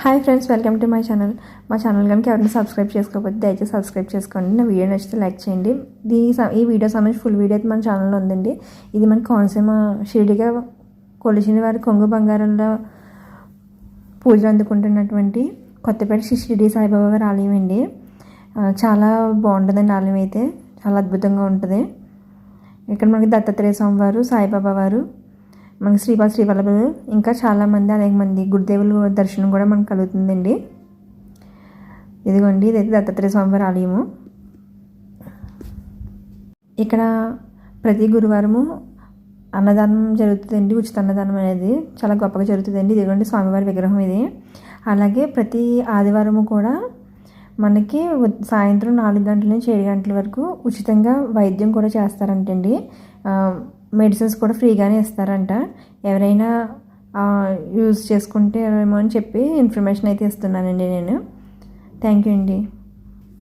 Hi friends, welcome to my channel. మా channel కనుక ఎవరైనా సబ్స్క్రైబ్ చేసుకోకపోతే దయచేసి సబ్స్క్రైబ్ చేసుకోండి. నా వీడియో నచ్చితే లైక్ చేయండి. ఈ వీడియో సంబంధించి ఫుల్ వీడియో అయితే మన ఛానల్లో ఉందండి. ఇది మన కోనసీమ షిరిడిగా కొలిచిన వారి కొంగు బంగారంలో పూజలు అందుకుంటున్నటువంటి కొత్తపేట శ్రీ షిరిడి సాయిబాబా వారి ఆలయం అండి. చాలా బాగుంటుందండి. ఆలయం అయితే చాలా అద్భుతంగా ఉంటుంది. ఇక్కడ మనకి దత్తాత్రేయ స్వామి వారు, సాయిబాబా వారు, మనకి శ్రీవల్లభులు, ఇంకా చాలామంది అనేక మంది గురుదేవులు దర్శనం కూడా మనకు కలుగుతుందండి. ఇదిగోండి, ఇదైతే దత్తాత్రేయ స్వామివారి ఆలయము. ఇక్కడ ప్రతి గురువారము అన్నదానం జరుగుతుందండి. ఉచిత అన్నదానం అనేది చాలా గొప్పగా జరుగుతుందండి. ఇదిగోండి స్వామివారి విగ్రహం ఇది. అలాగే ప్రతి ఆదివారము కూడా మనకి సాయంత్రం 4 గంటల నుంచి 7 గంటల వరకు ఉచితంగా వైద్యం కూడా చేస్తారంటండి. మెడిసిన్స్ కూడా ఫ్రీగానే ఇస్తారంట. ఎవరైనా యూజ్ చేసుకుంటే ఏమో అని చెప్పి ఇన్ఫర్మేషన్ అయితే ఇస్తున్నానండి నేను. థ్యాంక్ యూ అండి.